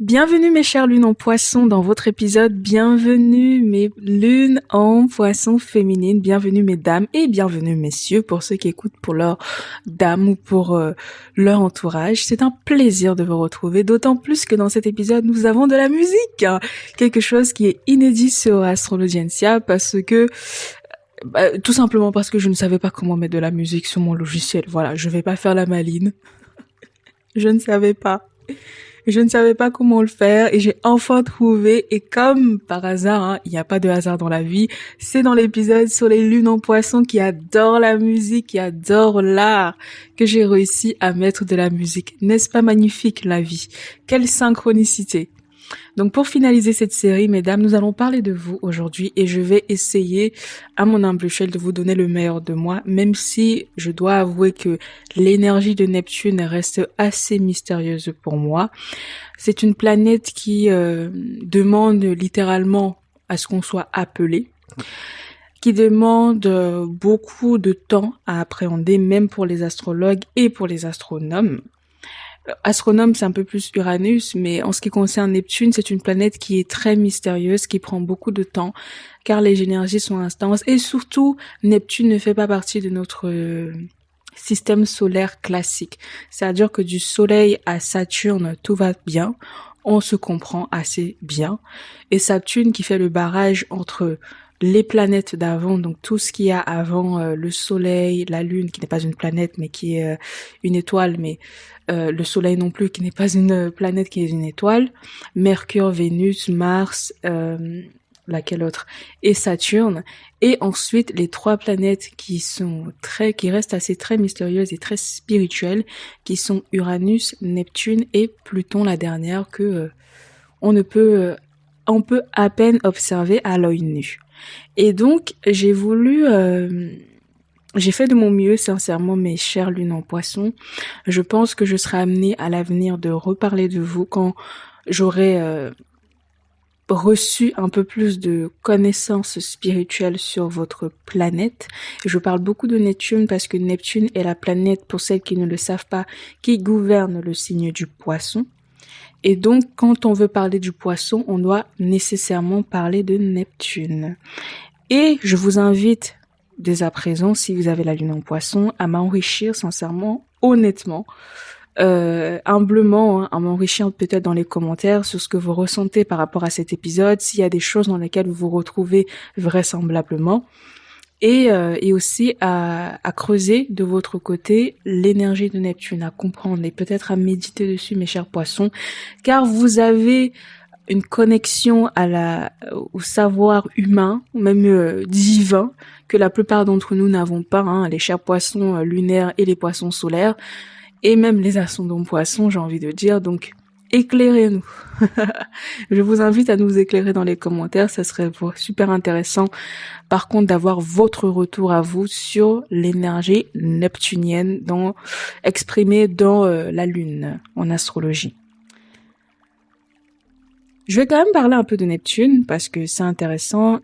Bienvenue mes chères lunes en poisson dans votre épisode. Bienvenue mes lunes en poisson féminine. Bienvenue mesdames et bienvenue messieurs pour ceux qui écoutent pour leur dame ou pour leur entourage. C'est un plaisir de vous retrouver, d'autant plus que dans cet épisode nous avons de la musique. Quelque chose qui est inédit sur Astrologiensia parce que tout simplement parce que je ne savais pas comment mettre de la musique sur mon logiciel. Voilà, je vais pas faire la maline. Je ne savais pas. Je ne savais pas comment le faire et j'ai enfin trouvé, et comme par hasard, il n'y a pas de hasard dans la vie, c'est dans l'épisode sur les lunes en poisson qui adorent la musique, qui adorent l'art, que j'ai réussi à mettre de la musique. N'est-ce pas magnifique la vie? Quelle synchronicité! Donc pour finaliser cette série, mesdames, nous allons parler de vous aujourd'hui et je vais essayer, à mon humble échelle, de vous donner le meilleur de moi, même si je dois avouer que l'énergie de Neptune reste assez mystérieuse pour moi. C'est une planète qui demande littéralement à ce qu'on soit appelé, qui demande beaucoup de temps à appréhender, même pour les astrologues et pour les astronomes. Astronome, c'est un peu plus Uranus, mais en ce qui concerne Neptune, c'est une planète qui est très mystérieuse, qui prend beaucoup de temps, car les énergies sont intenses, et surtout, Neptune ne fait pas partie de notre système solaire classique. C'est-à-dire que du Soleil à Saturne, tout va bien, on se comprend assez bien, et Saturne qui fait le barrage entre les planètes d'avant, donc tout ce qu'il y a avant le Soleil, la Lune, qui n'est pas une planète, mais qui est une étoile, mais le Soleil non plus, qui n'est pas une planète, qui est une étoile, Mercure, Vénus, Mars, laquelle autre, et Saturne, et ensuite les trois planètes qui restent assez très mystérieuses et très spirituelles, qui sont Uranus, Neptune et Pluton, la dernière que on peut à peine observer à l'œil nu. Et donc j'ai fait de mon mieux, sincèrement, mes chères lunes en poisson. Je pense que je serai amenée à l'avenir de reparler de vous quand j'aurai reçu un peu plus de connaissances spirituelles sur votre planète. Je parle beaucoup de Neptune parce que Neptune est la planète, pour celles qui ne le savent pas, qui gouverne le signe du poisson. Et donc, quand on veut parler du poisson, on doit nécessairement parler de Neptune. Et je vous invite dès à présent, si vous avez la lune en poisson, à m'enrichir sincèrement, honnêtement, humblement, à m'enrichir peut-être dans les commentaires sur ce que vous ressentez par rapport à cet épisode, s'il y a des choses dans lesquelles vous vous retrouvez vraisemblablement, et aussi à creuser de votre côté l'énergie de Neptune, à comprendre et peut-être à méditer dessus, mes chers poissons, car vous avez une connexion au savoir humain, même divin, que la plupart d'entre nous n'avons pas, les chers poissons lunaires et les poissons solaires, et même les ascendants poissons, j'ai envie de dire. Donc, éclairez-nous. Je vous invite à nous éclairer dans les commentaires, ça serait super intéressant, par contre, d'avoir votre retour à vous sur l'énergie neptunienne exprimée dans la Lune, en astrologie. Je vais quand même parler un peu de Neptune parce que c'est intéressant.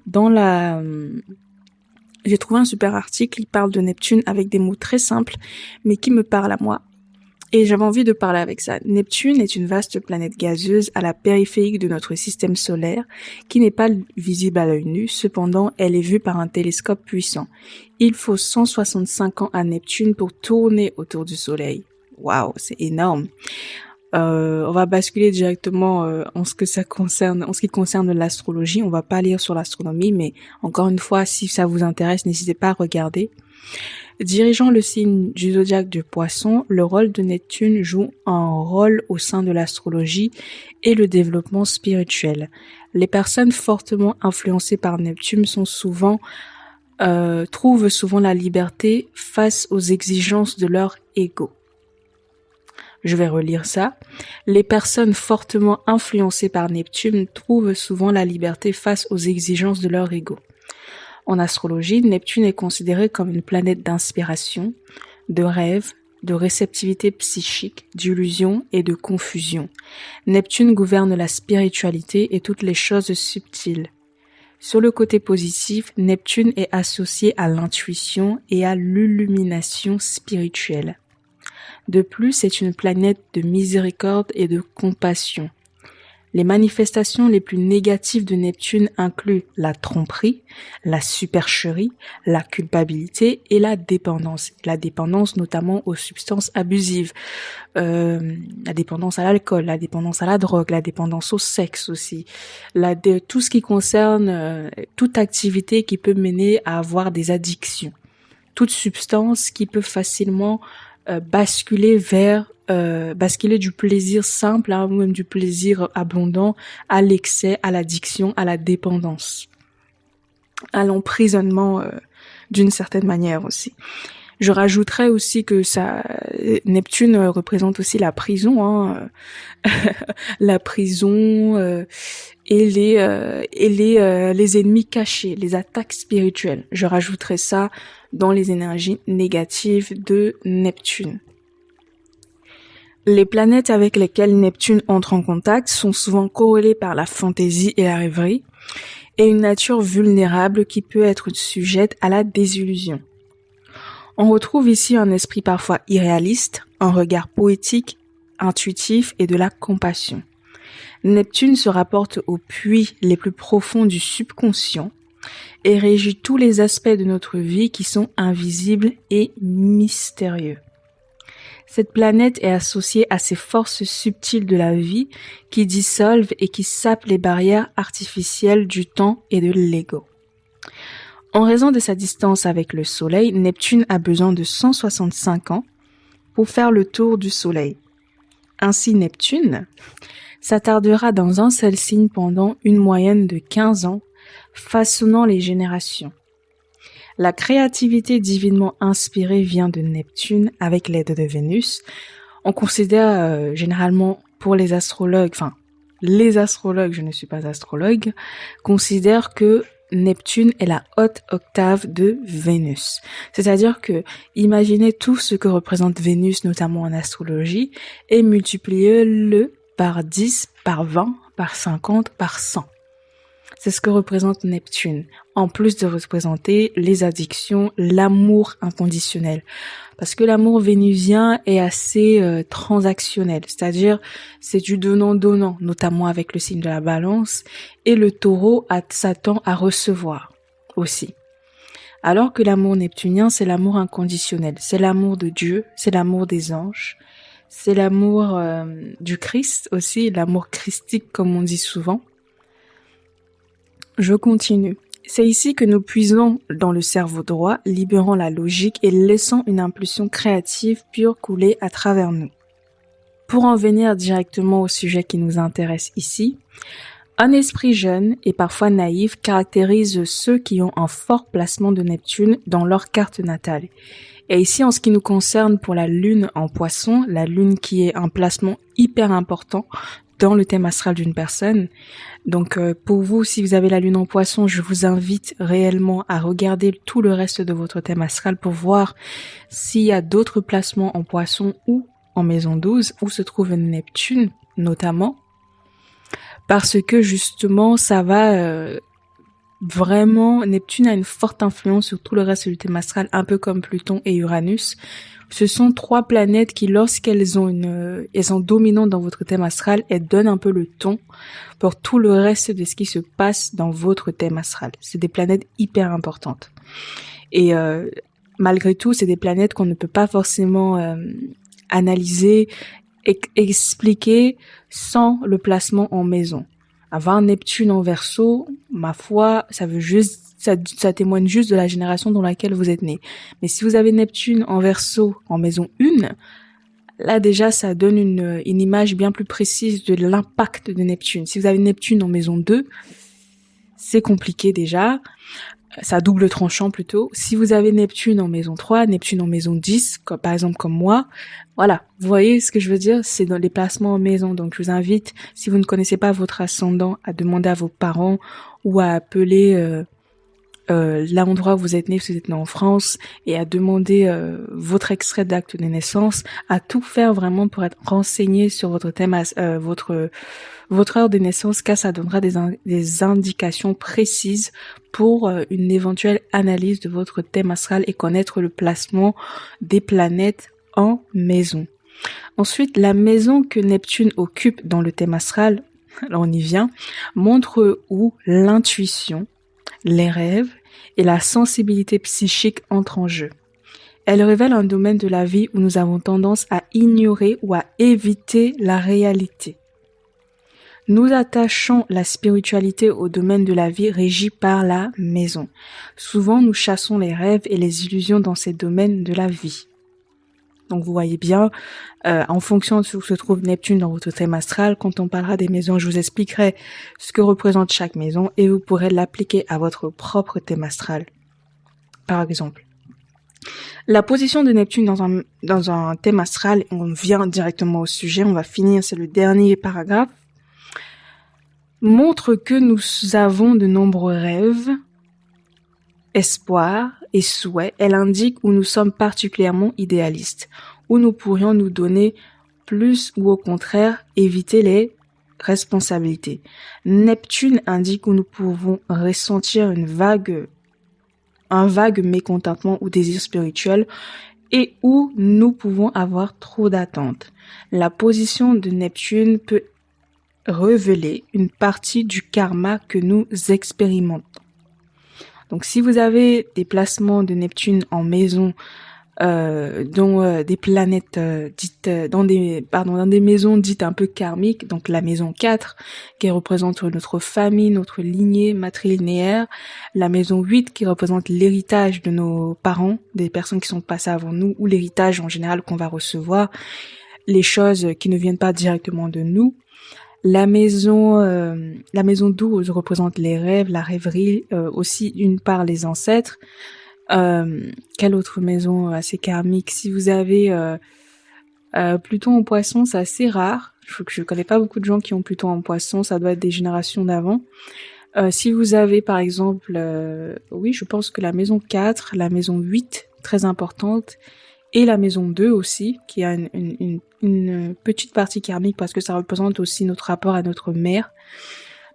J'ai trouvé un super article, il parle de Neptune avec des mots très simples, mais qui me parlent à moi. Et j'avais envie de parler avec ça. Neptune est une vaste planète gazeuse à la périphérie de notre système solaire, qui n'est pas visible à l'œil nu, cependant elle est vue par un télescope puissant. Il faut 165 ans à Neptune pour tourner autour du Soleil. Waouh, c'est énorme. On va basculer directement en ce qui concerne l'astrologie. On va pas lire sur l'astronomie, mais encore une fois, si ça vous intéresse, n'hésitez pas à regarder. Dirigeant le signe du zodiaque du Poisson, le rôle de Neptune joue un rôle au sein de l'astrologie et le développement spirituel. Les personnes fortement influencées par Neptune trouvent souvent la liberté face aux exigences de leur ego. Je vais relire ça. Les personnes fortement influencées par Neptune trouvent souvent la liberté face aux exigences de leur ego. En astrologie, Neptune est considérée comme une planète d'inspiration, de rêve, de réceptivité psychique, d'illusion et de confusion. Neptune gouverne la spiritualité et toutes les choses subtiles. Sur le côté positif, Neptune est associé à l'intuition et à l'illumination spirituelle. De plus, c'est une planète de miséricorde et de compassion. Les manifestations les plus négatives de Neptune incluent la tromperie, la supercherie, la culpabilité et la dépendance. La dépendance notamment aux substances abusives, la dépendance à l'alcool, la dépendance à la drogue, la dépendance au sexe aussi, tout ce qui concerne toute activité qui peut mener à avoir des addictions. Toute substance qui peut facilement basculer du plaisir simple ou même du plaisir abondant à l'excès, à l'addiction, à la dépendance, à l'emprisonnement d'une certaine manière aussi. Je rajouterais aussi que Neptune représente aussi la prison, la prison et les ennemis cachés, les attaques spirituelles. Je rajouterais ça dans les énergies négatives de Neptune. Les planètes avec lesquelles Neptune entre en contact sont souvent corrélées par la fantaisie et la rêverie, et une nature vulnérable qui peut être sujette à la désillusion. On retrouve ici un esprit parfois irréaliste, un regard poétique, intuitif et de la compassion. Neptune se rapporte aux puits les plus profonds du subconscient et régit tous les aspects de notre vie qui sont invisibles et mystérieux. Cette planète est associée à ces forces subtiles de la vie qui dissolvent et qui sapent les barrières artificielles du temps et de l'ego. En raison de sa distance avec le Soleil, Neptune a besoin de 165 ans pour faire le tour du Soleil. Ainsi, Neptune s'attardera dans un seul signe pendant une moyenne de 15 ans, façonnant les générations. La créativité divinement inspirée vient de Neptune avec l'aide de Vénus. On considère généralement pour les astrologues, je ne suis pas astrologue, considèrent que Neptune est la haute octave de Vénus. C'est-à-dire que imaginez tout ce que représente Vénus, notamment en astrologie, et multipliez-le par 10, par 20, par 50, par 100. C'est ce que représente Neptune, en plus de représenter les addictions, l'amour inconditionnel. Parce que l'amour vénusien est assez transactionnel, c'est-à-dire c'est du donnant-donnant, notamment avec le signe de la balance, et le taureau s'attend à recevoir aussi. Alors que l'amour neptunien, c'est l'amour inconditionnel, c'est l'amour de Dieu, c'est l'amour des anges, c'est l'amour du Christ aussi, l'amour christique comme on dit souvent. Je continue. C'est ici que nous puisons dans le cerveau droit, libérant la logique et laissant une impulsion créative pure couler à travers nous. Pour en venir directement au sujet qui nous intéresse ici, un esprit jeune et parfois naïf caractérise ceux qui ont un fort placement de Neptune dans leur carte natale. Et ici, en ce qui nous concerne pour la Lune en Poisson, la Lune qui est un placement hyper important dans le thème astral d'une personne. Donc pour vous, si vous avez la Lune en Poisson, je vous invite réellement à regarder tout le reste de votre thème astral pour voir s'il y a d'autres placements en Poisson ou en maison 12 où se trouve Neptune notamment. Parce que justement, ça va vraiment... Neptune a une forte influence sur tout le reste du thème astral, un peu comme Pluton et Uranus. Ce sont trois planètes qui, lorsqu'elles elles sont dominantes dans votre thème astral, elles donnent un peu le ton pour tout le reste de ce qui se passe dans votre thème astral. C'est des planètes hyper importantes. Et malgré tout, c'est des planètes qu'on ne peut pas forcément analyser et expliquer sans le placement en maison. Avoir Neptune en Verseau, ma foi, ça témoigne juste de la génération dans laquelle vous êtes né. Mais si vous avez Neptune en Verseau en maison 1, là déjà ça donne une image bien plus précise de l'impact de Neptune. Si vous avez Neptune en maison 2, c'est compliqué déjà. Ça double tranchant plutôt. Si vous avez Neptune en maison 3, Neptune en maison 10, par exemple comme moi, voilà. Vous voyez ce que je veux dire? C'est dans les placements en maison. Donc je vous invite, si vous ne connaissez pas votre ascendant, à demander à vos parents ou à appeler l'endroit où vous êtes né, si vous êtes né en France, et à demander votre extrait d'acte de naissance, à tout faire vraiment pour être renseigné sur votre thème, votre heure de naissance, car ça donnera des indications précises pour une éventuelle analyse de votre thème astral et connaître le placement des planètes en maison. Ensuite, la maison que Neptune occupe dans le thème astral, alors on y vient, montre où l'intuition, les rêves et la sensibilité psychique entrent en jeu. Elle révèle un domaine de la vie où nous avons tendance à ignorer ou à éviter la réalité. Nous attachons la spiritualité au domaine de la vie régi par la maison. Souvent, nous chassons les rêves et les illusions dans ces domaines de la vie. Donc vous voyez bien, en fonction de où se trouve Neptune dans votre thème astral, quand on parlera des maisons, je vous expliquerai ce que représente chaque maison et vous pourrez l'appliquer à votre propre thème astral. Par exemple, la position de Neptune dans un thème astral, on vient directement au sujet, on va finir, c'est le dernier paragraphe, montre que nous avons de nombreux rêves, espoirs et souhaits. Elle indique où nous sommes particulièrement idéalistes, où nous pourrions nous donner plus ou au contraire éviter les responsabilités. Neptune indique où nous pouvons ressentir un vague mécontentement ou désir spirituel et où nous pouvons avoir trop d'attentes. La position de Neptune peut révéler une partie du karma que nous expérimentons. Donc si vous avez des placements de Neptune en maison, dont des planètes dites dans des maisons dites un peu karmiques, donc la maison 4 qui représente notre famille, notre lignée matrilinéaire, la maison 8 qui représente l'héritage de nos parents, des personnes qui sont passées avant nous, ou l'héritage en général qu'on va recevoir, les choses qui ne viennent pas directement de nous. La maison 12 représente les rêves, la rêverie, aussi une part les ancêtres. Quelle autre maison assez karmique? Si vous avez Pluton en Poisson, c'est assez rare. Je connais pas beaucoup de gens qui ont Pluton en Poisson, ça doit être des générations d'avant. Si vous avez par exemple, oui, je pense que la maison 4, la maison 8, très importante, et la maison 2 aussi, qui a une petite partie karmique parce que ça représente aussi notre rapport à notre mère.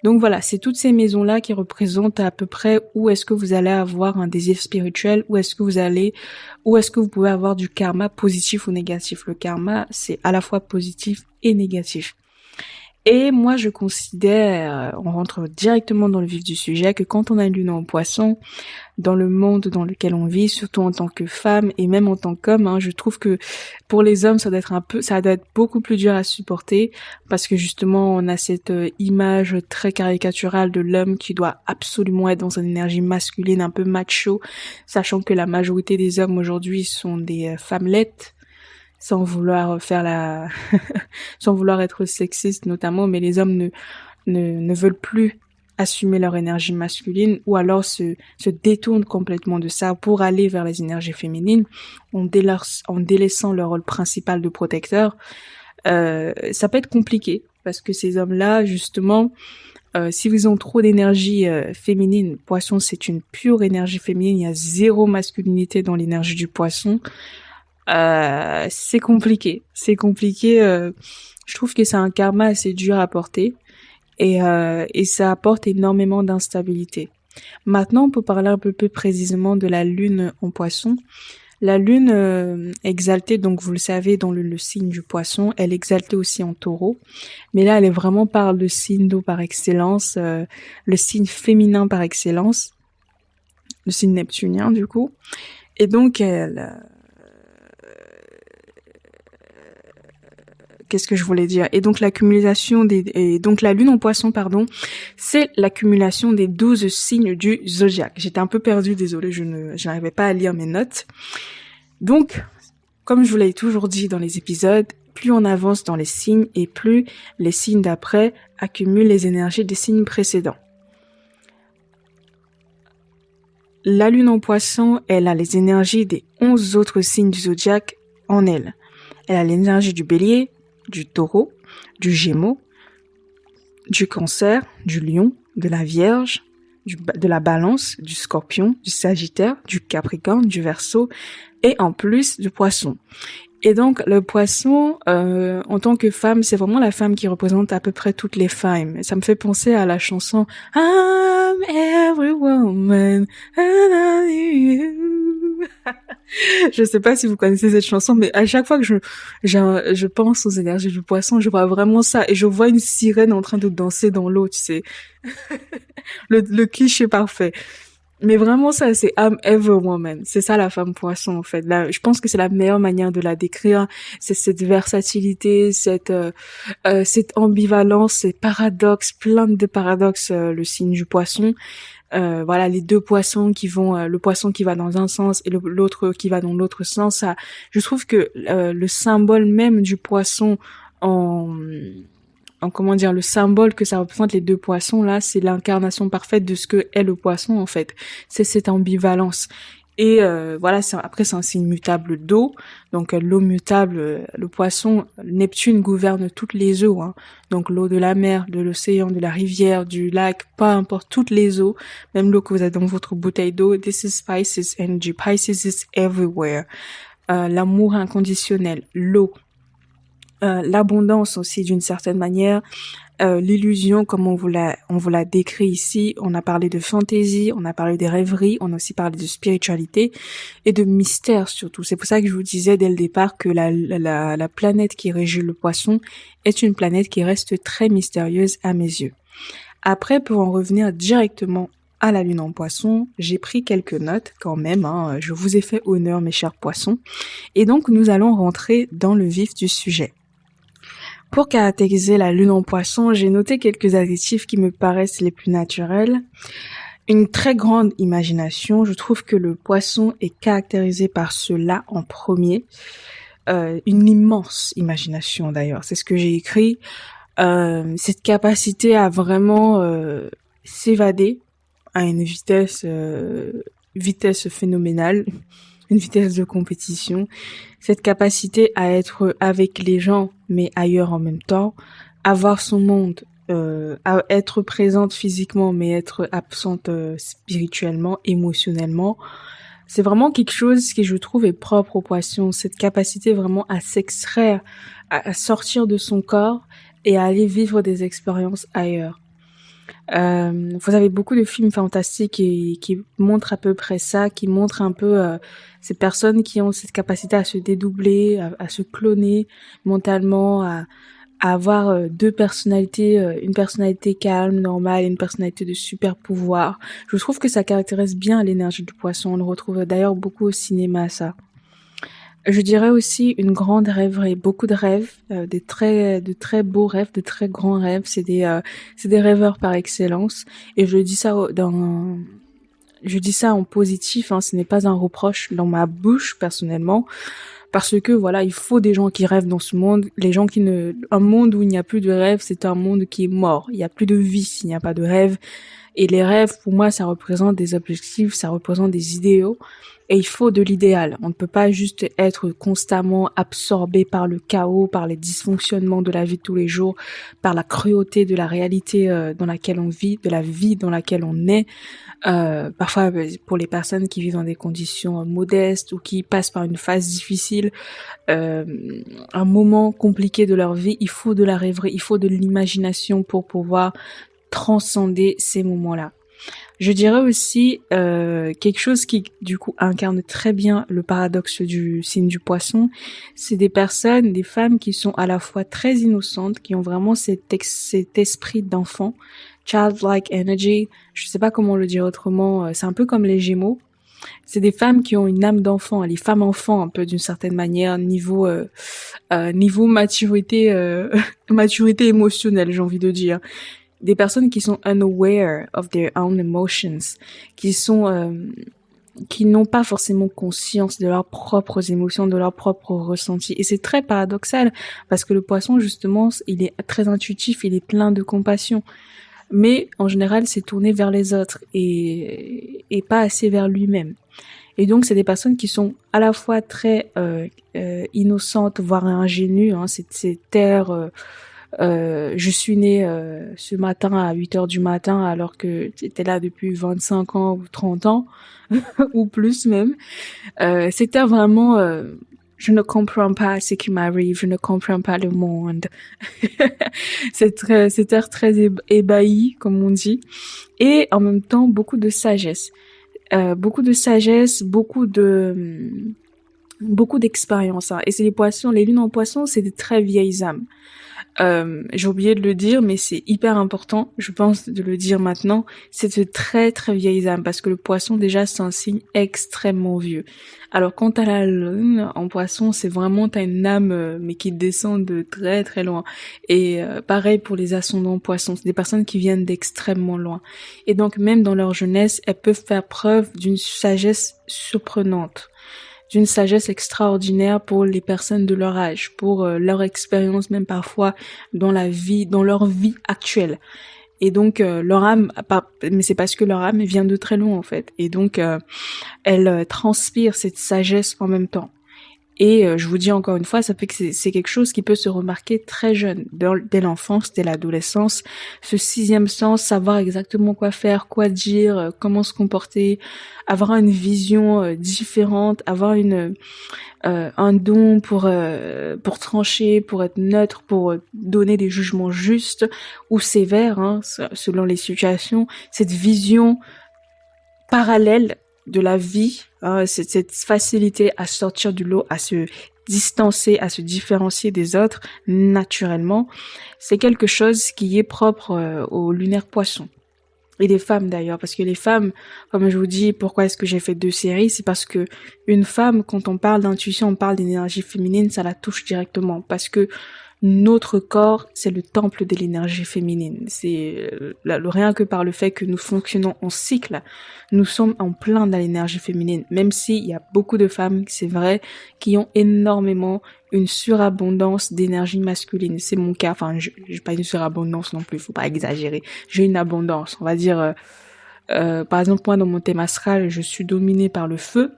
Donc voilà, c'est toutes ces maisons-là qui représentent à peu près où est-ce que vous allez avoir un désir spirituel, où est-ce que vous pouvez avoir du karma positif ou négatif. Le karma, c'est à la fois positif et négatif. Et moi, je considère, on rentre directement dans le vif du sujet, que quand on a une lune en Poisson, dans le monde dans lequel on vit, surtout en tant que femme et même en tant qu'homme, je trouve que pour les hommes, ça doit être beaucoup plus dur à supporter parce que justement, on a cette image très caricaturale de l'homme qui doit absolument être dans une énergie masculine, un peu macho, sachant que la majorité des hommes aujourd'hui sont des femmelettes. Sans vouloir sans vouloir être sexiste notamment, mais les hommes ne veulent plus assumer leur énergie masculine ou alors se détournent complètement de ça pour aller vers les énergies féminines en délaissant leur rôle principal de protecteur. Ça peut être compliqué parce que ces hommes-là, justement, si vous ont trop d'énergie féminine, Poisson c'est une pure énergie féminine, il y a zéro masculinité dans l'énergie du Poisson. C'est compliqué. Je trouve que c'est un karma assez dur à porter et ça apporte énormément d'instabilité. Maintenant, on peut parler un peu plus précisément de la lune en Poisson. La lune exaltée, donc vous le savez, dans le signe du Poisson, elle est exaltée aussi en Taureau. Mais là, elle est vraiment par le signe d'eau par excellence, le signe féminin par excellence, le signe neptunien du coup. Et donc, qu'est-ce que je voulais dire? Et donc donc la lune en Poisson, c'est l'accumulation des 12 signes du zodiaque. J'étais un peu perdue, désolée, je n'arrivais pas à lire mes notes. Donc, comme je vous l'ai toujours dit dans les épisodes, plus on avance dans les signes et plus les signes d'après accumulent les énergies des signes précédents. La lune en Poisson, elle a les énergies des 11 autres signes du zodiaque en elle. Elle a l'énergie du Bélier, du Taureau, du Gémeaux, du Cancer, du Lion, de la Vierge, de la Balance, du Scorpion, du Sagittaire, du Capricorne, du Verseau et en plus du Poisson. Et donc le Poisson, en tant que femme, c'est vraiment la femme qui représente à peu près toutes les femmes. Ça me fait penser à la chanson I'm every woman and I love you. Je sais pas si vous connaissez cette chanson, mais à chaque fois que je pense aux énergies du poisson, je vois vraiment ça. Et je vois une sirène en train de danser dans l'eau, tu sais. Le cliché parfait. Mais vraiment ça, c'est I'm ever woman. C'est ça la femme poisson en fait. Là, je pense que c'est la meilleure manière de la décrire. C'est cette versatilité, cette ambivalence, ces paradoxes, plein de paradoxes. Le signe du poisson. Voilà, les deux poissons qui vont, le poisson qui va dans un sens et l'autre qui va dans l'autre sens. Ça, je trouve que le symbole même du poisson en comment dire, le symbole que ça représente les deux poissons là, c'est l'incarnation parfaite de ce que est le poisson en fait. C'est cette ambivalence. Et voilà, après c'est un signe mutable d'eau. Donc l'eau mutable, le poisson, Neptune gouverne toutes les eaux. Hein. Donc l'eau de la mer, de l'océan, de la rivière, du lac, peu importe, toutes les eaux, même l'eau que vous avez dans votre bouteille d'eau. This is Pisces energy. Pisces is everywhere. L'amour inconditionnel, l'eau. L'abondance aussi d'une certaine manière, l'illusion comme on vous l'a décrit ici. On a parlé de fantaisie, on a parlé des rêveries, on a aussi parlé de spiritualité et de mystère surtout. C'est pour ça que je vous disais dès le départ que la planète qui régit le poisson est une planète qui reste très mystérieuse à mes yeux. Après, pour en revenir directement à la lune en poisson, j'ai pris quelques notes quand même, hein. Je vous ai fait honneur mes chers poissons. Et donc nous allons rentrer dans le vif du sujet. Pour caractériser la lune en poisson, j'ai noté quelques adjectifs qui me paraissent les plus naturels. Une très grande imagination. Je trouve que le poisson est caractérisé par cela en premier. Une immense imagination d'ailleurs. C'est ce que j'ai écrit. Cette capacité à vraiment s'évader à une vitesse phénoménale. Une vitesse de compétition, cette capacité à être avec les gens mais ailleurs en même temps, avoir son monde, à être présente physiquement mais être absente spirituellement, émotionnellement, c'est vraiment quelque chose qui je trouve est propre aux poissons, cette capacité vraiment à s'extraire, à sortir de son corps et à aller vivre des expériences ailleurs. Vous avez beaucoup de films fantastiques qui montrent à peu près ça, qui montrent un peu ces personnes qui ont cette capacité à se dédoubler, à se cloner mentalement, à avoir deux personnalités, une personnalité calme, normale, et une personnalité de super pouvoir. Je trouve que ça caractérise bien l'énergie du poisson. On le retrouve d'ailleurs beaucoup au cinéma, ça. Je dirais aussi une grande rêverie, beaucoup de rêves, de très beaux rêves, de très grands rêves. C'est des rêveurs par excellence. Et je dis ça je dis ça en positif. Hein, ce n'est pas un reproche dans ma bouche personnellement, parce que voilà, il faut des gens qui rêvent dans ce monde. Un monde où il n'y a plus de rêve, c'est un monde qui est mort. Il n'y a plus de vie s'il n'y a pas de rêve. Et les rêves, pour moi, ça représente des objectifs, ça représente des idéaux. Et il faut de l'idéal. On ne peut pas juste être constamment absorbé par le chaos, par les dysfonctionnements de la vie de tous les jours, par la cruauté de la réalité dans laquelle on vit, de la vie dans laquelle on est. Parfois, pour les personnes qui vivent dans des conditions modestes ou qui passent par une phase difficile, un moment compliqué de leur vie, il faut de la rêverie, il faut de l'imagination pour pouvoir transcender ces moments-là. Je dirais aussi quelque chose qui du coup incarne très bien le paradoxe du signe du poisson, c'est des femmes qui sont à la fois très innocentes, qui ont vraiment cet esprit d'enfant, childlike energy, je sais pas comment le dire autrement, c'est un peu comme les Gémeaux. C'est des femmes qui ont une âme d'enfant, les femmes enfants un peu d'une certaine manière, niveau maturité maturité émotionnelle, j'ai envie de dire. Des personnes qui sont unaware of their own emotions, qui n'ont pas forcément conscience de leurs propres émotions, de leurs propres ressentis. Et c'est très paradoxal, parce que le poisson, justement, il est très intuitif, il est plein de compassion. Mais, en général, c'est tourné vers les autres et pas assez vers lui-même. Et donc, c'est des personnes qui sont à la fois très innocentes, voire ingénues, hein, c'est terre... je suis née ce matin à 8 heures du matin alors que j'étais là depuis 25 ans ou 30 ans ou plus même. C'était vraiment je ne comprends pas ce qui m'arrive, je ne comprends pas le monde. C'était très ébahi comme on dit, et en même temps beaucoup de sagesse. Beaucoup de sagesse, beaucoup de beaucoup d'expérience, hein. Et c'est les poissons, les lunes en poisson, c'est des très vieilles âmes. J'ai oublié de le dire, mais c'est hyper important, je pense, de le dire maintenant. C'est de très très vieilles âmes, parce que le poisson, déjà, c'est un signe extrêmement vieux. Alors, quand t'as la lune en poisson, c'est vraiment, t'as une âme, mais qui descend de très très loin. Et pareil pour les ascendants poissons, c'est des personnes qui viennent d'extrêmement loin. Et donc, même dans leur jeunesse, elles peuvent faire preuve d'une sagesse surprenante, d'une sagesse extraordinaire pour les personnes de leur âge, pour leur expérience même parfois dans la vie, dans leur vie actuelle. Et donc leur âme, mais c'est parce que leur âme vient de très loin en fait. Et donc elle transpire cette sagesse en même temps. Et je vous dis encore une fois, ça fait que c'est quelque chose qui peut se remarquer très jeune, dès l'enfance, dès l'adolescence. Ce sixième sens, savoir exactement quoi faire, quoi dire, comment se comporter, avoir une vision différente, avoir un don pour trancher, pour être neutre, pour donner des jugements justes ou sévères, hein, selon les situations. Cette vision parallèle de la vie, hein, cette facilité à sortir du lot, à se distancer, à se différencier des autres naturellement, c'est quelque chose qui est propre aux lunaires poissons. Et les femmes d'ailleurs, parce que les femmes, comme je vous dis, pourquoi est-ce que j'ai fait 2 séries, c'est parce que une femme, quand on parle d'intuition, on parle d'énergie féminine, ça la touche directement, parce que notre corps, c'est le temple de l'énergie féminine. C'est rien que par le fait que nous fonctionnons en cycle, nous sommes en plein dans l'énergie féminine. Même s'il y a beaucoup de femmes, c'est vrai, qui ont énormément une surabondance d'énergie masculine. C'est mon cas. Enfin, j'ai pas une surabondance non plus. Faut pas exagérer. J'ai une abondance. On va dire, par exemple, moi, dans mon thème astral, je suis dominée par le feu.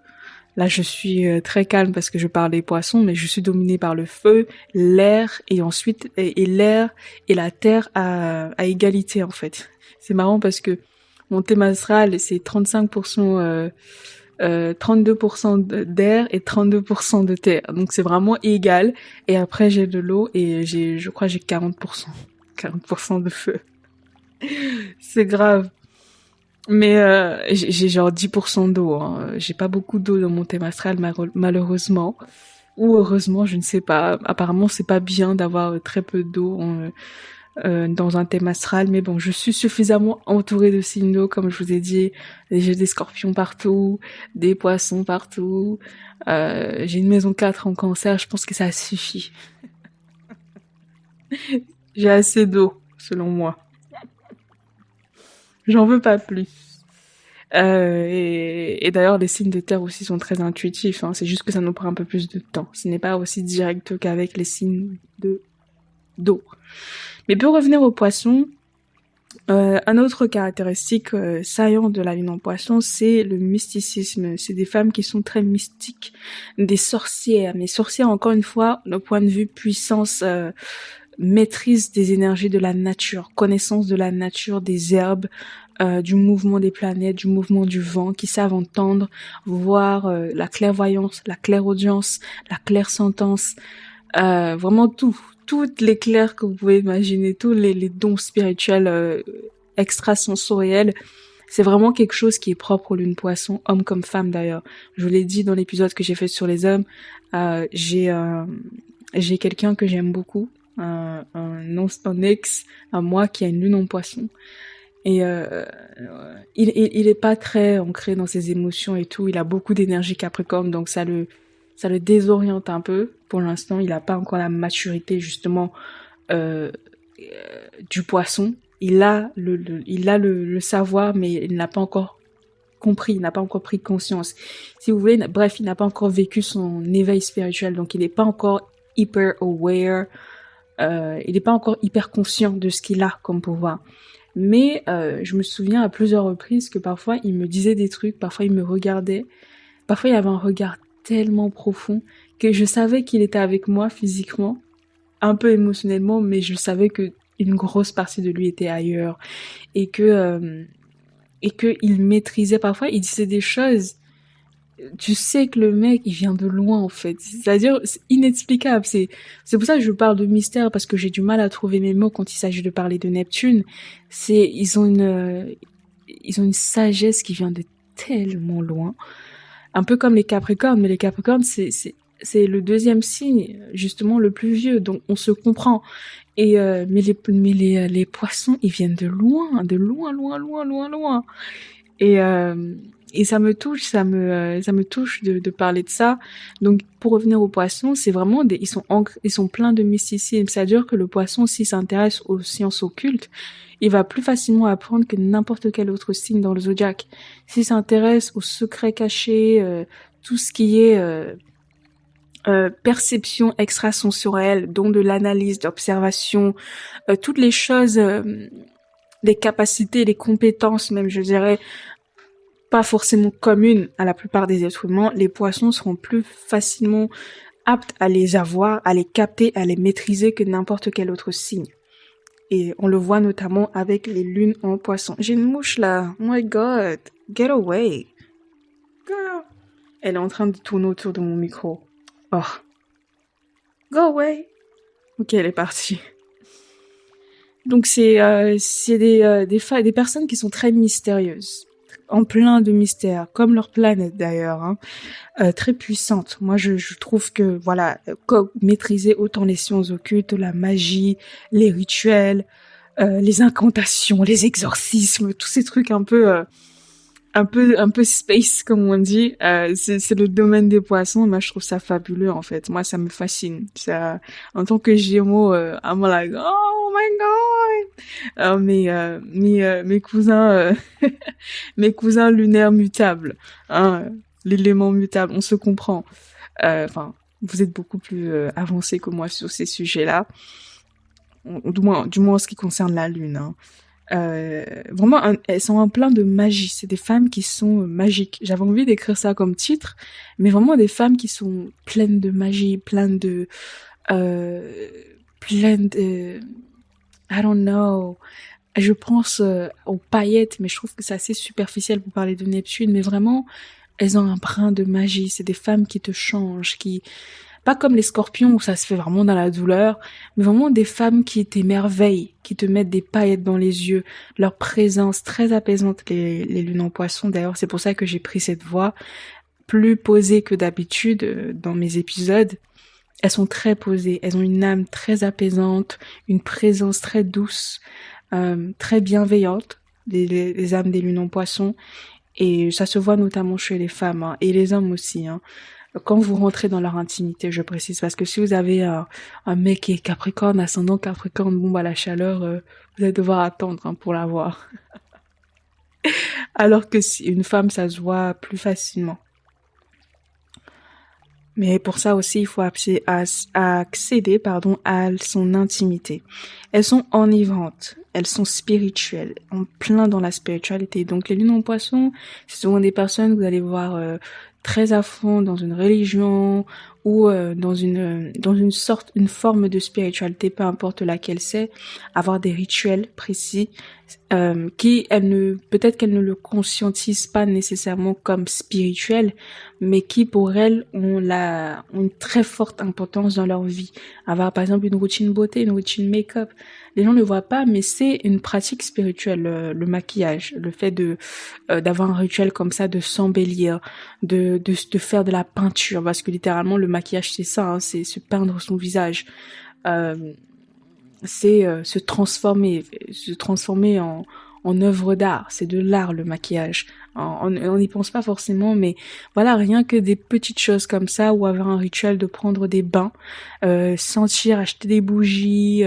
Là, je suis très calme parce que je parle des poissons, mais je suis dominée par le feu, l'air et ensuite et l'air et la terre à égalité en fait. C'est marrant parce que mon thème astral c'est 35% 32% d'air et 32% de terre. Donc c'est vraiment égal. Et après j'ai de l'eau et je crois j'ai 40%. 40% de feu. C'est grave. Mais j'ai genre 10% d'eau, hein. J'ai pas beaucoup d'eau dans mon thème astral malheureusement. Ou heureusement, je ne sais pas. Apparemment, c'est pas bien d'avoir très peu d'eau dans un thème astral. Mais bon, je suis suffisamment entourée de signes d'eau, comme je vous ai dit. J'ai des scorpions partout, des poissons partout. J'ai une maison 4 en cancer, je pense que ça suffit. J'ai assez d'eau, selon moi. J'en veux pas plus. Et d'ailleurs, les signes de terre aussi sont très intuitifs, hein. C'est juste que ça nous prend un peu plus de temps. Ce n'est pas aussi direct qu'avec les signes d'eau. Mais pour revenir aux poissons, un autre caractéristique saillant de la lune en poisson, c'est le mysticisme. C'est des femmes qui sont très mystiques, des sorcières. Mais sorcières, encore une fois, le point de vue puissance, maîtrise des énergies de la nature, connaissance de la nature, des herbes, du mouvement des planètes, du mouvement du vent, qui savent entendre, voir la clairvoyance, la clairaudience, la clairsentence, vraiment toutes les clairs que vous pouvez imaginer, tous les dons spirituels extrasensoriels. C'est vraiment quelque chose qui est propre aux lunes poissons, hommes comme femmes d'ailleurs. Je vous l'ai dit dans l'épisode que j'ai fait sur les hommes, j'ai quelqu'un que j'aime beaucoup, un ex à moi qui a une lune en poisson. Et il est pas très ancré dans ses émotions et tout. Il a beaucoup d'énergie Capricorne, donc ça le désoriente un peu. Pour l'instant, il a pas encore la maturité justement du poisson. Il a le savoir, mais il n'a pas encore compris, il n'a pas encore pris conscience. Si vous voulez, bref, il n'a pas encore vécu son éveil spirituel, donc il n'est pas encore hyper aware. Il n'est pas encore hyper conscient de ce qu'il a comme pouvoir. Mais je me souviens à plusieurs reprises que parfois il me disait des trucs, parfois il me regardait, parfois il avait un regard tellement profond que je savais qu'il était avec moi physiquement, un peu émotionnellement, mais je savais que une grosse partie de lui était ailleurs et que il maîtrisait. Parfois il disait des choses, tu sais que le mec il vient de loin en fait, c'est-à-dire c'est inexplicable. C'est pour ça que je parle de mystère, parce que j'ai du mal à trouver mes mots quand il s'agit de parler de Neptune. Ils ont une sagesse qui vient de tellement loin. un peu comme les Capricornes, mais les Capricornes, c'est le deuxième signe, justement le plus vieux, donc on se comprend. Et les poissons, ils viennent de loin, loin, loin, loin, loin. Et et ça me touche, ça me touche de parler de ça. Donc pour revenir aux poissons, c'est vraiment ils sont pleins de mysticisme. C'est-à-dire que le poisson, s'il s'intéresse aux sciences occultes, il va plus facilement apprendre que n'importe quel autre signe dans le zodiaque. S'il s'intéresse aux secrets cachés, tout ce qui est perception extrasensorielle, dont de l'analyse, d'observation, toutes les choses, les capacités, les compétences même, je dirais, pas forcément communes à la plupart des êtres humains, les poissons seront plus facilement aptes à les avoir, à les capter, à les maîtriser que n'importe quel autre signe. Et on le voit notamment avec les lunes en poisson. J'ai une mouche là. Oh my god. Get away. Girl. Elle est en train de tourner autour de mon micro. Oh. Go away. Ok, elle est partie. Donc c'est des personnes qui sont très mystérieuses, en plein de mystères, comme leur planète d'ailleurs, hein. Très puissantes. Moi je trouve que voilà, maîtriser autant les sciences occultes, la magie, les rituels, les incantations, les exorcismes, tous ces trucs un peu space comme on dit, c'est le domaine des poissons. Moi je trouve ça fabuleux en fait. Moi ça me fascine. Ça, en tant que Gémeaux, I'm like oh my god. Mes cousins mes cousins lunaires mutables, hein, l'élément mutable, on se comprend. Enfin, vous êtes beaucoup plus avancés que moi sur ces sujets-là, du moins en ce qui concerne la lune, hein. Vraiment, elles sont en plein de magie. C'est des femmes qui sont magiques. J'avais envie d'écrire ça comme titre, mais vraiment des femmes qui sont pleines de magie, pleines de, I don't know. Je pense aux paillettes, mais je trouve que c'est assez superficiel pour parler de Neptune. Mais vraiment, elles ont un brin de magie. C'est des femmes qui te changent, pas comme les scorpions où ça se fait vraiment dans la douleur, mais vraiment des femmes qui t'émerveillent, qui te mettent des paillettes dans les yeux. Leur présence très apaisante, les lunes en poisson. D'ailleurs, c'est pour ça que j'ai pris cette voix plus posée que d'habitude dans mes épisodes. Elles sont très posées, elles ont une âme très apaisante, une présence très douce, très bienveillante, les âmes des lunes en poisson. Et ça se voit notamment chez les femmes, hein, et les hommes aussi, hein. Quand vous rentrez dans leur intimité, je précise, parce que si vous avez un mec qui est Capricorne, ascendant Capricorne, bon bah la chaleur, vous allez devoir attendre, hein, pour la voir. Alors que si une femme, ça se voit plus facilement. Mais pour ça aussi, il faut accéder, à son intimité. Elles sont enivrantes, elles sont spirituelles, en plein dans la spiritualité. Donc les lunes en poisson, c'est souvent des personnes que vous allez voir très à fond dans une religion ou dans une forme de spiritualité, peu importe laquelle c'est, avoir des rituels précis peut-être qu'elles ne le conscientisent pas nécessairement comme spirituel, mais qui pour elles ont une très forte importance dans leur vie. Avoir par exemple une routine beauté, une routine make-up, les gens ne le voient pas, mais c'est une pratique spirituelle, le maquillage, le fait d'avoir un rituel comme ça, de s'embellir, de faire de la peinture, parce que littéralement le maquillage c'est ça, hein, c'est se peindre son visage. C'est se transformer en œuvre d'art. C'est de l'art, le maquillage. On n'y pense pas forcément, mais voilà, rien que des petites choses comme ça, ou avoir un rituel de prendre des bains, sentir, acheter des bougies,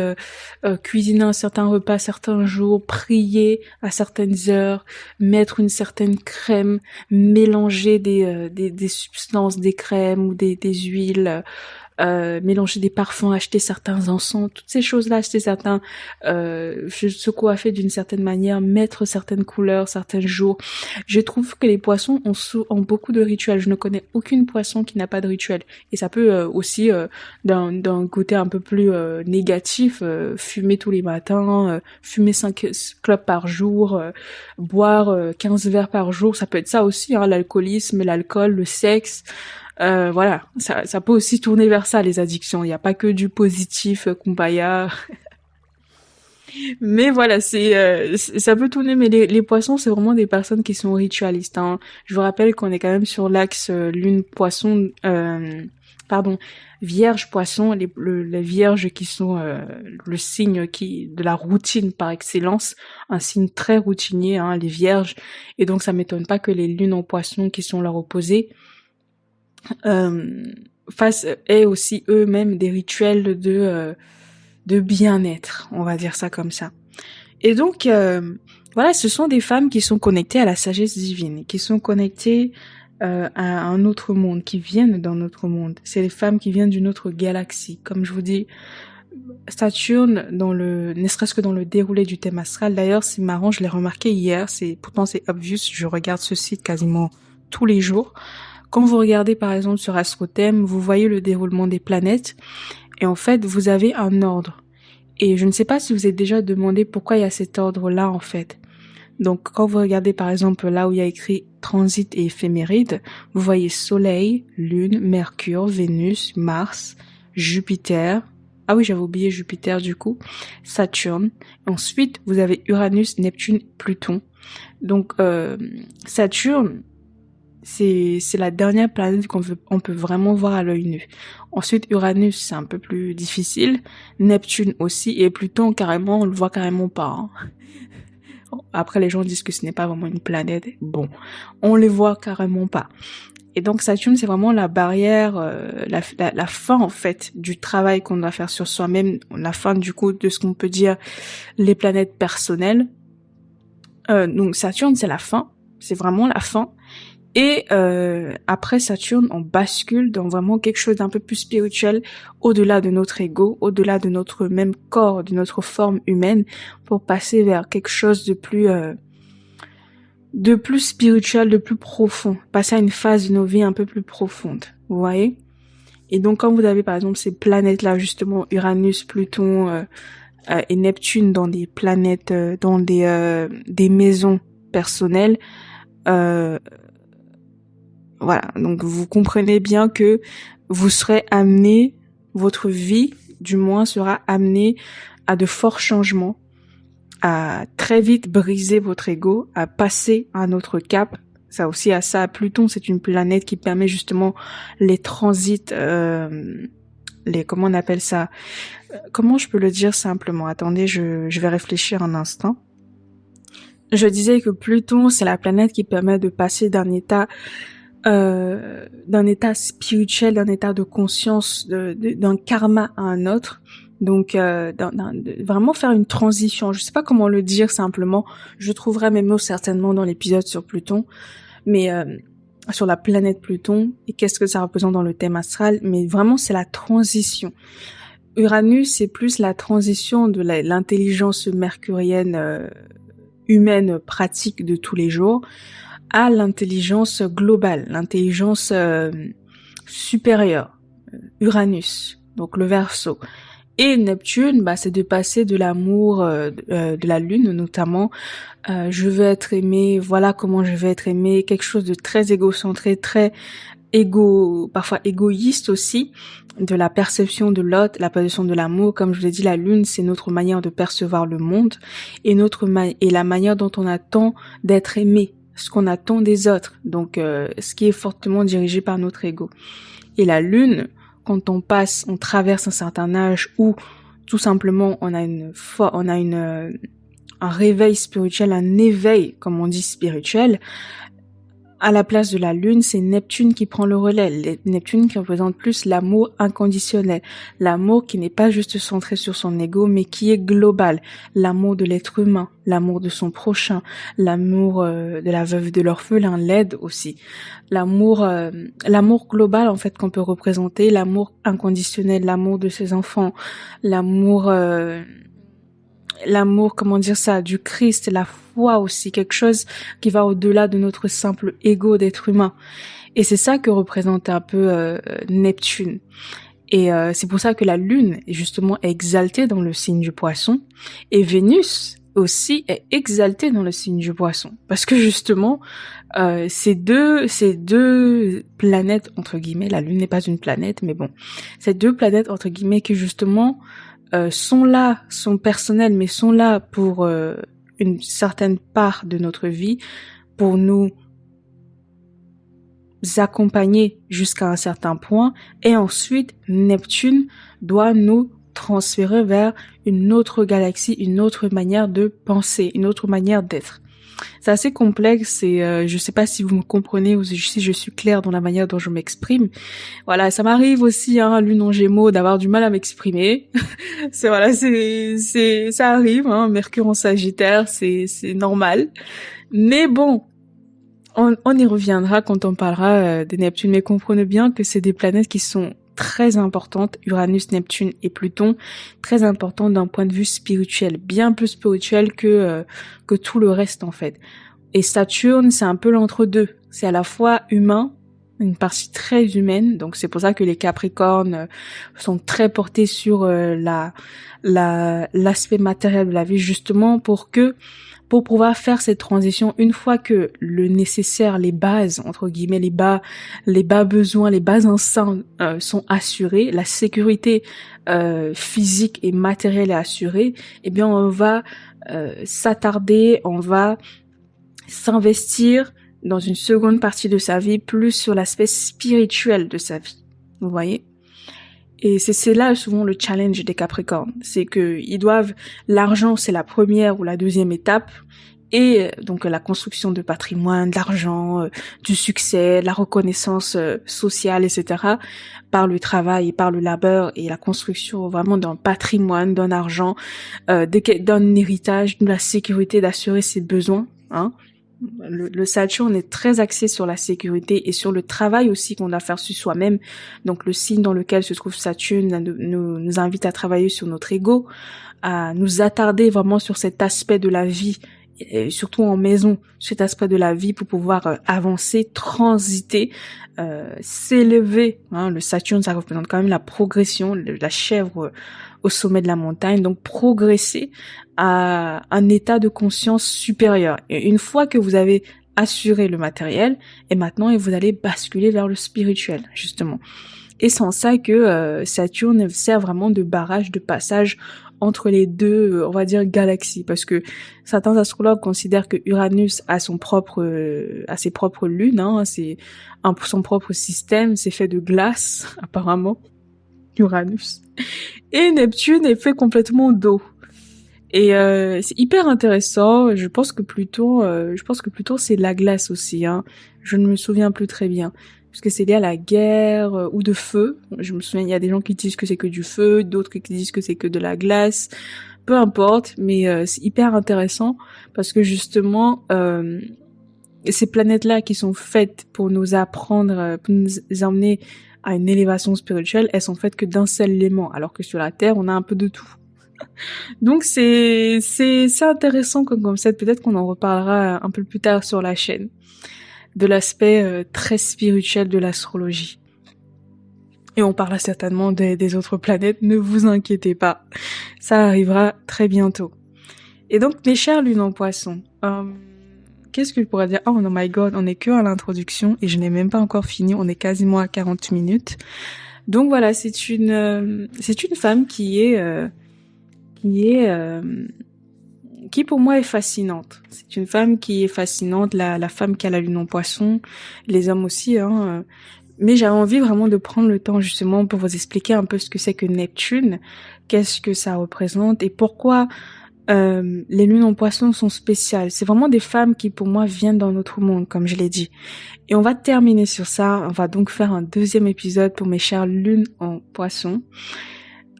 cuisiner un certain repas certains jours, prier à certaines heures, mettre une certaine crème, mélanger des substances, des crèmes ou des huiles, mélanger des parfums, acheter certains encens, toutes ces choses-là, acheter certains, se coiffer d'une certaine manière, mettre certaines couleurs, certains jours. Je trouve que les poissons ont beaucoup de rituels. Je ne connais aucune poisson qui n'a pas de rituel. Et ça peut aussi, d'un côté un peu plus négatif, fumer tous les matins, fumer 5 clopes par jour, boire 15 verres par jour, ça peut être ça aussi, hein, l'alcoolisme, l'alcool, le sexe. Voilà, ça peut aussi tourner vers ça, les addictions. Il n'y a pas que du positif, kumbaya. Mais voilà, ça peut tourner, mais les poissons, c'est vraiment des personnes qui sont ritualistes, hein. Je vous rappelle qu'on est quand même sur l'axe lune poisson, pardon, vierge poisson, les vierges qui sont le signe de la routine par excellence, un signe très routinier, hein, les vierges. Et donc ça m'étonne pas que les lunes en poisson qui sont leur opposé fassent aient aussi eux-mêmes des rituels de bien-être, on va dire ça comme ça. Et donc, voilà, ce sont des femmes qui sont connectées à la sagesse divine, qui sont connectées à un autre monde, qui viennent d'un autre monde. C'est des femmes qui viennent d'une autre galaxie. Comme je vous dis, Saturne, ne serait-ce que dans le déroulé du thème astral, d'ailleurs, c'est marrant, je l'ai remarqué hier, pourtant c'est obvious, je regarde ce site quasiment tous les jours. Quand vous regardez par exemple sur AstroThème, vous voyez le déroulement des planètes, et en fait, vous avez un ordre. Et je ne sais pas si vous êtes déjà demandé pourquoi il y a cet ordre-là, en fait. Donc, quand vous regardez, par exemple, là où il y a écrit transit et éphéméride, vous voyez Soleil, Lune, Mercure, Vénus, Mars, Jupiter. Ah oui, j'avais oublié Jupiter, du coup. Saturne. Ensuite, vous avez Uranus, Neptune, Pluton. Donc, Saturne, c'est la dernière planète on peut vraiment voir à l'œil nu. Ensuite, Uranus, c'est un peu plus difficile. Neptune aussi. Et Pluton, carrément, on le voit carrément pas, hein. Après, les gens disent que ce n'est pas vraiment une planète. Bon, on les voit carrément pas. Et donc, Saturne, c'est vraiment la barrière, la fin, en fait, du travail qu'on doit faire sur soi-même. La fin, du coup, de ce qu'on peut dire les planètes personnelles. Donc, Saturne, c'est la fin. C'est vraiment la fin. Et après Saturne, on bascule dans vraiment quelque chose d'un peu plus spirituel, au-delà de notre ego, au-delà de notre même corps, de notre forme humaine, pour passer vers quelque chose de plus spirituel, de plus profond, passer à une phase de nos vies un peu plus profonde, vous voyez. Et donc quand vous avez par exemple ces planètes-là, justement Uranus, Pluton et Neptune dans des planètes, dans des maisons personnelles, voilà, donc vous comprenez bien que vous serez amené, votre vie du moins sera amenée à de forts changements, à très vite briser votre ego, à passer à un autre cap. Ça aussi, à ça, Pluton, c'est une planète qui permet justement les transits, comment on appelle ça, comment je peux le dire simplement? Attendez, je vais réfléchir un instant. Je disais que Pluton, c'est la planète qui permet de passer d'un état spirituel, d'un état de conscience, d'un karma à un autre. Donc, vraiment faire une transition. Je sais pas comment le dire simplement. Je trouverai mes mots certainement dans l'épisode sur Pluton, mais sur la planète Pluton et qu'est-ce que ça représente dans le thème astral. Mais vraiment, c'est la transition. Uranus, c'est plus la transition de l'intelligence mercurienne humaine pratique de tous les jours à l'intelligence globale, l'intelligence supérieure, Uranus, donc le Verseau. Et Neptune, c'est de passer de l'amour de la Lune notamment, je veux être aimé, voilà comment je vais être aimé, quelque chose de très égocentré, très parfois égoïste aussi, de la perception de l'autre, la perception de l'amour. Comme je l'ai dit, la Lune, c'est notre manière de percevoir le monde et et la manière dont on attend d'être aimé, ce qu'on attend des autres, donc ce qui est fortement dirigé par notre ego. Et la Lune, quand on traverse un certain âge où tout simplement on a un réveil spirituel, un éveil, comme on dit, spirituel, à la place de la Lune, c'est Neptune qui prend le relais. Neptune qui représente plus l'amour inconditionnel. L'amour qui n'est pas juste centré sur son ego, mais qui est global. L'amour de l'être humain, l'amour de son prochain, l'amour de la veuve de l'orphelin, l'aide aussi. L'amour global, en fait, qu'on peut représenter, l'amour inconditionnel, l'amour de ses enfants, l'amour, comment dire ça, du Christ, la foi aussi, quelque chose qui va au-delà de notre simple ego d'être humain. Et c'est ça que représente un peu Neptune. Et c'est pour ça que la Lune est justement exaltée dans le signe du Poisson, et Vénus aussi est exaltée dans le signe du Poisson, parce que justement ces deux planètes entre guillemets, la Lune n'est pas une planète, mais bon, ces deux planètes entre guillemets qui justement sont personnels, mais sont là pour une certaine part de notre vie, pour nous accompagner jusqu'à un certain point, et ensuite Neptune doit nous transférer vers une autre galaxie, une autre manière de penser, une autre manière d'être. C'est assez complexe et je sais pas si vous me comprenez ou si je suis claire dans la manière dont je m'exprime. Voilà, ça m'arrive aussi, hein, Lune en Gémeaux, d'avoir du mal à m'exprimer. Ça arrive, hein, Mercure en Sagittaire, c'est normal. Mais bon, on y reviendra quand on parlera de Neptune, mais comprenez bien que c'est des planètes qui sont très importantes, Uranus, Neptune et Pluton, très importantes d'un point de vue spirituel, bien plus spirituel que tout le reste en fait. Et Saturne, c'est un peu l'entre-deux. C'est à la fois humain, une partie très humaine, donc c'est pour ça que les Capricornes sont très portés sur l'aspect matériel de la vie, justement pour pouvoir faire cette transition, une fois que le nécessaire, les bases, entre guillemets, les bas besoins, les bas instincts sont assurés, la sécurité physique et matérielle est assurée, eh bien on va s'attarder, on va s'investir dans une seconde partie de sa vie, plus sur l'aspect spirituel de sa vie. Vous voyez? Et c'est là souvent le challenge des Capricornes, c'est que l'argent c'est la première ou la deuxième étape, et donc la construction de patrimoine, de l'argent, du succès, la reconnaissance sociale, etc. par le travail et par le labeur et la construction vraiment d'un patrimoine, d'un argent, d'un héritage, de la sécurité, d'assurer ses besoins, hein. Le Saturne est très axé sur la sécurité et sur le travail aussi qu'on doit faire sur soi-même. Donc le signe dans lequel se trouve Saturne nous invite à travailler sur notre ego, à nous attarder vraiment sur cet aspect de la vie, et surtout en maison, cet aspect de la vie pour pouvoir avancer, transiter, s'élever. Hein. Le Saturne, ça représente quand même la progression, la chèvre au sommet de la montagne, donc progresser à un état de conscience supérieur. Et une fois que vous avez assuré le matériel, et maintenant vous allez basculer vers le spirituel, justement. Et c'est en ça que Saturne sert vraiment de barrage, de passage entre les deux, on va dire, galaxies, parce que certains astrologues considèrent que Uranus a ses propres lunes, hein, son propre système, c'est fait de glace, apparemment, Uranus. Et Neptune est fait complètement d'eau. Et c'est hyper intéressant. Je pense que Pluton c'est de la glace aussi, hein. Je ne me souviens plus très bien. Parce que c'est lié à la guerre ou de feu. Je me souviens, il y a des gens qui disent que c'est que du feu, d'autres qui disent que c'est que de la glace. Peu importe, mais c'est hyper intéressant parce que justement, ces planètes-là qui sont faites pour nous apprendre, pour nous emmener à une élévation spirituelle, elles sont faites que d'un seul élément, alors que sur la Terre, on a un peu de tout. Donc c'est intéressant comme concept. Peut-être qu'on en reparlera un peu plus tard sur la chaîne, de l'aspect très spirituel de l'astrologie. Et on parlera certainement des autres planètes, ne vous inquiétez pas. Ça arrivera très bientôt. Et donc, mes chers lunes en poisson, qu'est-ce que je pourrais dire? Oh my god, on est que à l'introduction et je n'ai même pas encore fini, on est quasiment à 40 minutes. Donc voilà, c'est une femme qui pour moi est fascinante. C'est une femme qui est fascinante, la femme qui a la lune en poisson, les hommes aussi, hein. Mais j'avais envie vraiment de prendre le temps justement pour vous expliquer un peu ce que c'est que Neptune, qu'est-ce que ça représente et pourquoi les lunes en poisson sont spéciales. C'est vraiment des femmes qui pour moi viennent dans notre monde, comme je l'ai dit. Et on va terminer sur ça. On va donc faire un deuxième épisode pour mes chères lunes en poisson.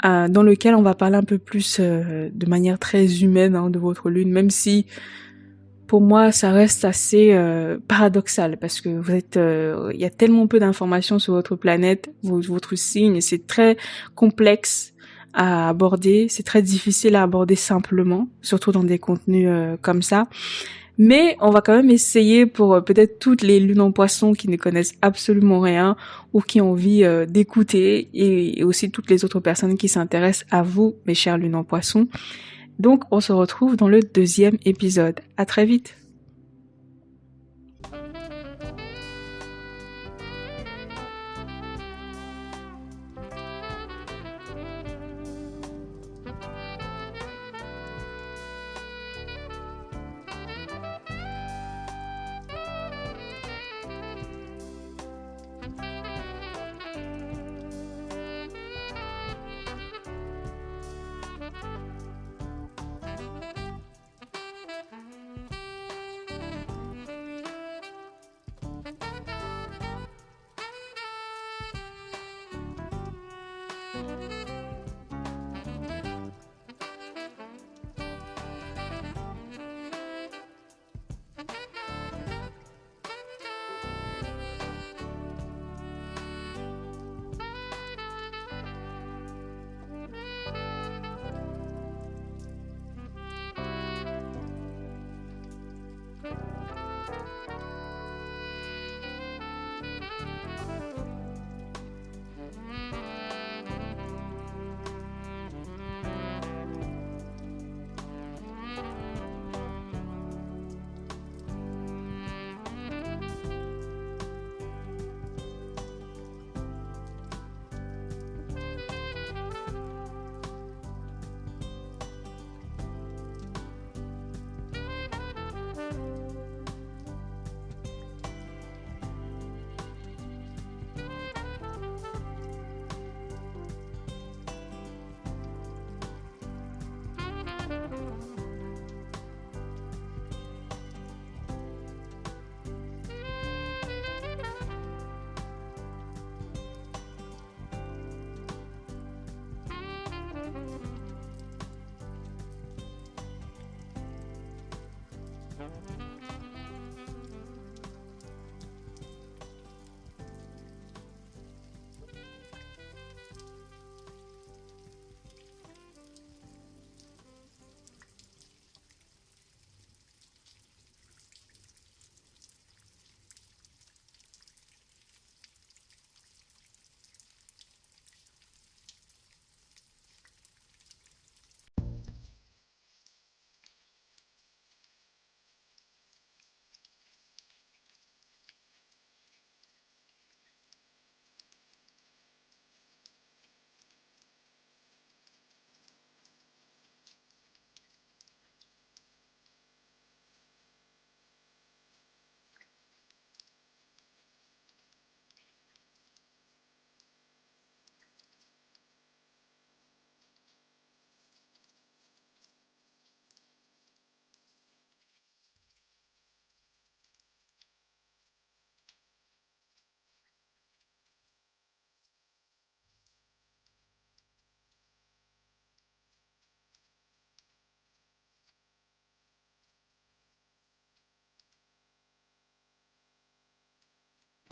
Dans lequel on va parler un peu plus de manière très humaine, hein, de votre lune, même si pour moi ça reste assez paradoxal parce que vous êtes, il y a tellement peu d'informations sur votre planète, votre signe, c'est très complexe à aborder, c'est très difficile à aborder simplement, surtout dans des contenus comme ça. Mais on va quand même essayer pour peut-être toutes les lunes en poisson qui ne connaissent absolument rien ou qui ont envie d'écouter et aussi toutes les autres personnes qui s'intéressent à vous, mes chères lunes en poisson. Donc on se retrouve dans le deuxième épisode. À très vite.